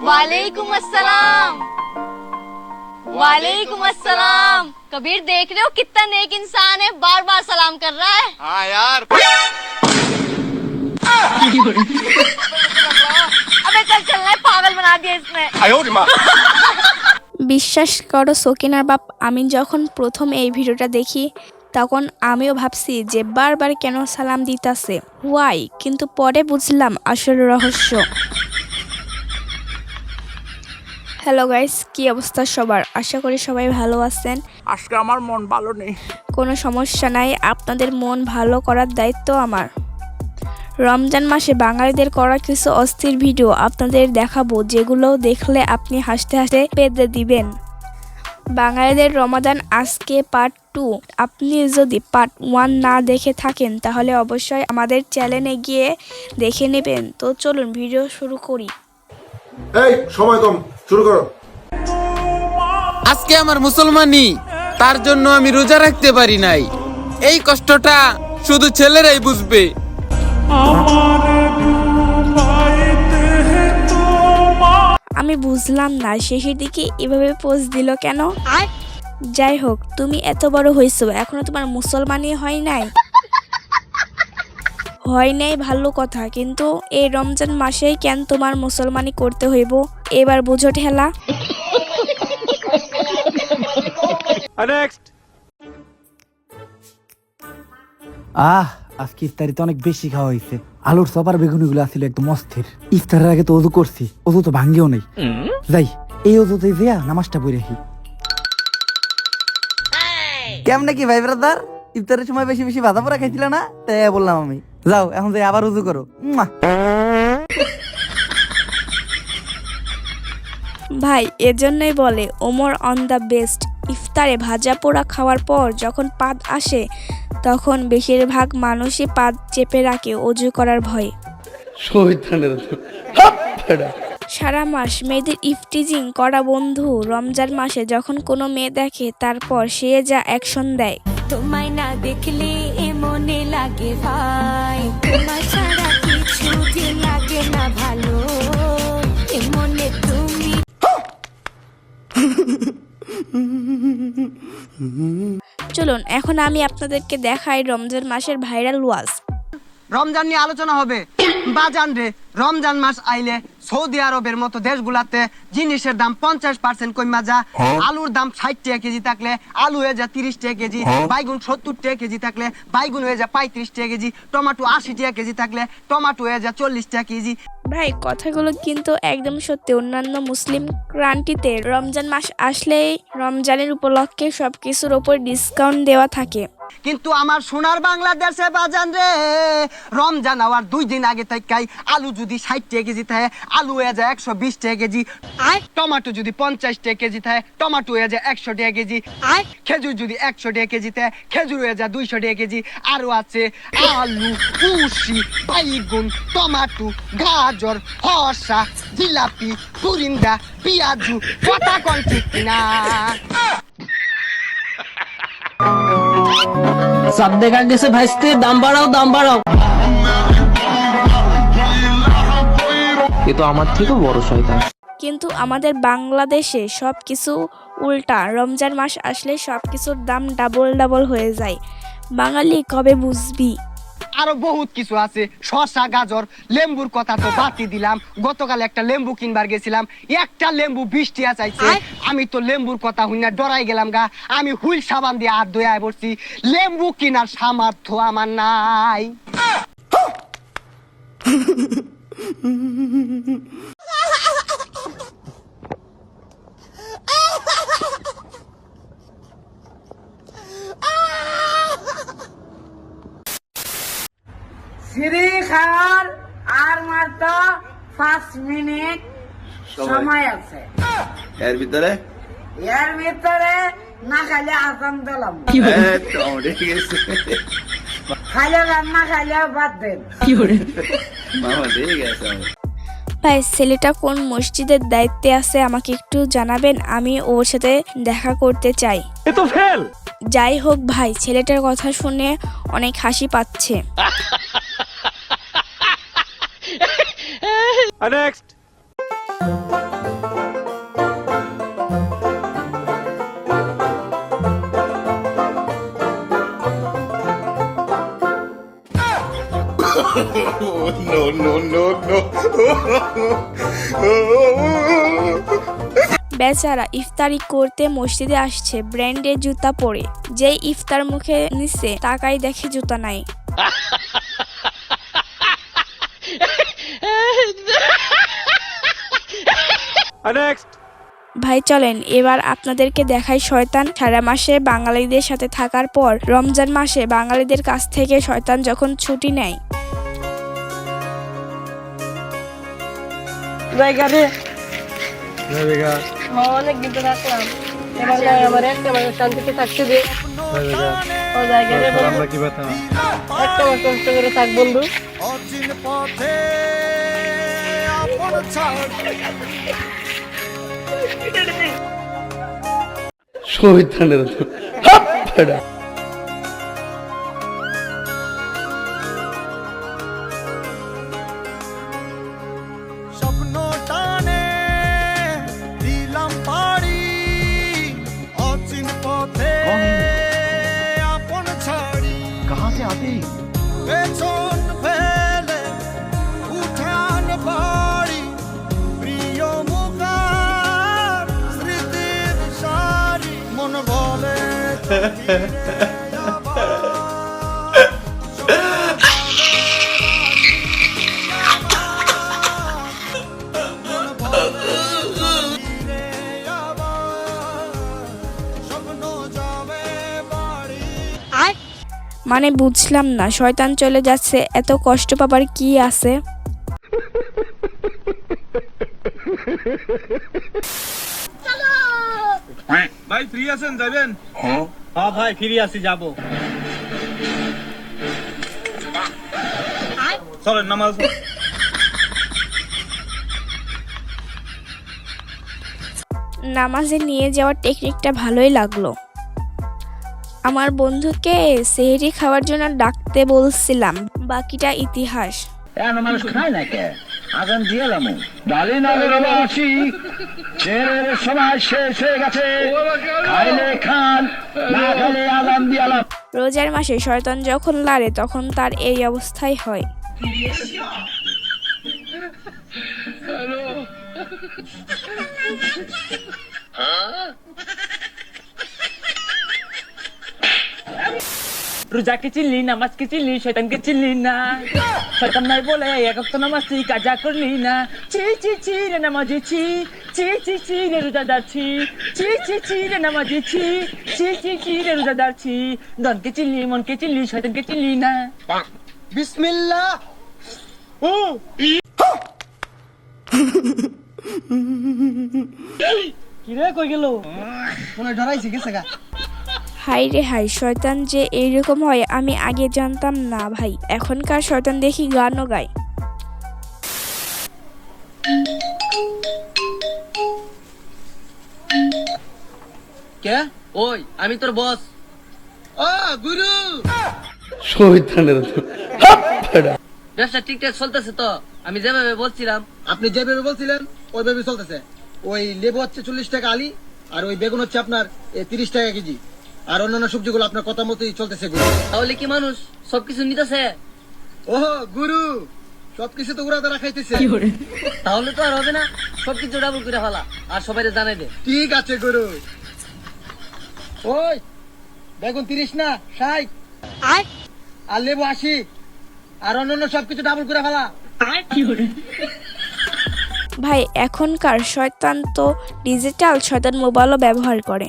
वालेकुम अस्सलाम। वालेकुम अस्सलाम। कबीर देख रहे हो कितना नेक इंसान है, बार बार सलाम कर रहा है। हाँ यार। अबे चल चलना है, पागल बना दिया इसने। বিশ্বাস করো সকিনার বাপ, আমি যখন প্রথম এই ভিডিওটা দেখি তখন আমিও ভাবছি যে বারবার কেন সালাম দিতাছে, ওয়াই, কিন্তু পরে বুঝলাম আসল রহস্য। হ্যালো গাইস, কি অবস্থা সবার? আশা করি সবাই ভালো আছেন। আজকে আমার মন ভালো নেই। কোনো সমস্যা নাই, আপনাদের মন ভালো করার দায়িত্ব আমার। রমজান মাসে বাঙালিদের করা কিছু অস্থির ভিডিও আপনাদের দেখাবো, যেগুলো দেখলে আপনি হাসতে হাসতে পেতে দিবেন। বাঙালিদের রমাদান আজকে পার্ট 2। আপনি যদি পার্ট 1 না দেখে থাকেন তাহলে অবশ্যই আমাদের চ্যানেলে গিয়ে দেখে নেবেন। তো চলুন ভিডিও শুরু করি। এই সময় কম, শুরু করো। আজকে আমার মুসলমানি, তার জন্য আমি রোজা রাখতে পারি নাই। এই কষ্টটা শুধু ছেলেরাই বুঝবে। আমি বুঝলাম না শেষের দিকে এভাবে পোজ দিল কেন। যাই হোক, তুমি এত বড় হয়েছো, এখনো তোমার মুসলমানি হয় নাই। হয় নাই ভালো কথা, কিন্তু এই রমজান মাসেই কেন তোমার মুসলমানি করতে হইব? এবার বুঝো ঠেলা। আজকে ইফতারিতে অনেক বেশি খাওয়া হয়েছে। আলুর চপার বেগুনিগুলো আসলে একদম অস্থির। ইফতারের আগে তো অজু করছি, অজু তো ভাঙ্গেও নেই। যাই, এই অজুতে যেয়া নামাজটা পড়ে রাখি। কেমনে কি ভাই ব্রাদার, ইফতারের সময় বেশি বেশি ভাজা পোড়া খাইছিল না, তাই বললাম আমি। যাও এখন যাই আবার উজু করো। ভাই এজন্যই বলে ওমর অন দ্য বেস্ট। ইফতারে ভাজা পোড়া খাওয়ার পর যখন পাদ আসে তখন বেশিরভাগ মানুষই পাদ চেপে রাখে অজু করার ভয়ে। সারা মাস মেয়েদের ইফটিজিং করা বন্ধু রমজান মাসে যখন কোনো মেয়ে দেখে তারপর সে যা অ্যাকশন দেয়। তোমায় না দেখলে মনে লাগে ভাই, তোমার ছাড়া কিছু যে লাগে না ভালো, মনে তুমি। চলুন এখন আমি আপনাদেরকে দেখাই রমজান মাসের ভাইরাল ওয়াজ। রমজান নিয়ে আলোচনা হবে। বাজান রে, রমজান মাস আইলে সৌদি আরবের মতো দেশগুলাতে জিনিসের দাম 50% কমা যা। আলুর দাম 60 টাকা কেজি থাকলে আলু হয়ে যা 30 টাকা কেজি, বাইগুন 70 টাকা কেজি থাকলে বাইগুন হয়ে যা 35 টাকা কেজি, টমেটো 80 টাকা কেজি থাকলে টমেটো হয়ে যা 40 টাকা কেজি। ভাই কথাগুলো কিন্তু একদম সত্যি। অন্যান্য মুসলিম কান্ট্রিতে রমজান মাস আসলেই রমজানের উপলক্ষে সবকিছুর ওপর ডিসকাউন্ট দেওয়া থাকে, কিন্তু আমার সোনার বাংলাদেশে বাজান রে, রমজান হওয়ার 2 দিন আগে থেকে আলু যদি 60 টাকা কেজি থাকে আলু হয়ে যায় 120 টাকা কেজি, টমেটো যদি 50 টাকা কেজি থাকে টমেটো হয়ে যায় 100 টাকা কেজি, খেজুর যদি 100 টাকা কেজি থাকে খেজুর হয়ে যায় 200 টাকা কেজি। আরো আছে আলু, কুশি, বাইগুন, টমেটো, গাজর, শসা, জিলাপি, পুরিন্দা, পেঁয়াজু, কথা কোন ঠিক না। সব দেখা গেছে ভাইস্তে, দাম বাড়াও দাম বাড়াও। এ তো আমার থেকেও বড় শয়তান। কিন্তু আমাদের বাংলাদেশে সবকিছু উল্টা। রমজান মাস আসলে সবকিছুর দাম ডাবল ডাবল হয়ে যায়। বাঙালি কবে বুঝবি? আরো বহুত কিছু আছে, শসা, গাজর, লেম্বুর কথা তো বাতি দিলাম। গতকাল একটা লেম্বু কিনবার গেছিলাম, একটা লেম্বু 20 টাকা চাইছে। আমি তো লেম্বুর কথা হইনা ডরাই গেলাম গা। আমি হুইল সাবান দিয়ে হাত ধুয়ে পড়ছি, লেম্বু কেনার সামর্থ্য আমার নাই। শ্রী খাওয়ার আর মাত্র 5 মিনিট সময় আছে। এর ভিতরে না খাইলে আসাম দিলাম, খাইলে রান্না খাইলে বাদ দেন। ভাই ছেলেটা কোন মসজিদের দায়িত্বে আছে আমাকে একটু জানাবেন, আমি ওর সাথে দেখা করতে চাই। যাই হোক ভাই, ছেলেটার কথা শুনে অনেক হাসি পাচ্ছে। নেক্সট। বেচারা ইফতারি করতে মসজিদে আসছে ব্র্যান্ডের জুতা পরে, যেই ইফতার মুখে নিচ্ছে তাকাই দেখে জুতা নাই। ভাই চলেন এবার আপনাদেরকে দেখাই শয়তান সারা মাসে বাঙালিদের সাথে থাকার পর রমজান মাসে বাঙালিদের কাছ থেকে শয়তান যখন ছুটি নেয়। অনেক দিন তো রাখলাম, এবার না আমার একটা মাস শান্তিতে থাকতে দে। ও জায়গা রে বন্ধু, একটা মাস কষ্ট করে থাক বন্ধু। স্বপ্ন টানে দিলাম পাড়ি অচিন পথে আপন ছাড়ি কাহা সে আতি পেছন ফেলে উঠান বাড়ি প্রিয় মুখার স্মৃতির সারি মন বলে মানে বুঝলাম না, শয়তান চলে যাচ্ছে, এত কষ্ট পাবার কি আছে? ভাই ফ্রি আছেন যাবেন? হ্যাঁ ভাই ফ্রি আছি, যাব। চলেন নামাজ। নামাজে নিয়ে যাওয়ার টেকনিকটা ভালোই লাগলো। আমার বন্ধুকে সেহরি খাওয়ার জন্য ডাকতে বলছিলাম, বাকিটা ইতিহাস। মানুষ খায় না কে? আজান দিয়েলাম, ডালি না আসি, ছেলের সময় শেষ হয়ে গেছে, খাইলে খান, না খাইলে আজান দিয়ালাম। রোজার মাসে শয়তান যখন লাড়ে তখন তার এই অবস্থাই হয়। রোজাকে চিনলি, নামাজকে চিনলি, শয়তানকে চিনলি না। শয়তান নাই বলে এক ওয়াক্ত নামাজ তুই কাজা করলি না। ছি ছি ছি রে নামাজি ছি, ছি ছি ছি রে রোজাদার ছি, ছি ছি ছি রে নামাজি ছি, ছি ছি ছি রে রোজাদার ছি। ধনকে চিনলি, মনকে চিনলি, শয়তানকে চিনলি না। বিসমিল্লাহ। কি রে কই গেল? মনে ডরাইছে গেছে গা। হাই রে হাই, শয়তান যে এইরকম হয় আমি আগে জানতাম না ভাই। এখনকার শয়তান দেখি গানও গায়। কে? ওই আমি তোর বস। ও গুরু, ব্যবসা ঠিকঠাক চলতেছে তো? আমি যেভাবে বলছিলাম, আপনি যেভাবে বলছিলেন ওইভাবে চলতেছে। ওই লেবু হচ্ছে 40 টাকা আলি, আর ওই বেগুন হচ্ছে আপনার 30 টাকা কেজি, আর অন্যান্য সবজিগুলো আপনার কথা মতোই চলতেছে। তাহলে কি মানুষ সবকিছু নিতেছে? ও গুরু, সবকিছু তো ওরা দ্বারা খাইতেছে। তাহলে তো আর হবে না, সবকিছু ডাবল করে ফেলা আর সবাই জানাই দে। ঠিক আছে গুরু। ওই বেগুন 30 না 60, আর লেবু 80, আর অন্যান্য সবকিছু ডাবল করে ফেলা। ভাই এখনকার শয়তান তো ডিজিটাল শয়তান মোবাইলও ব্যবহার করে।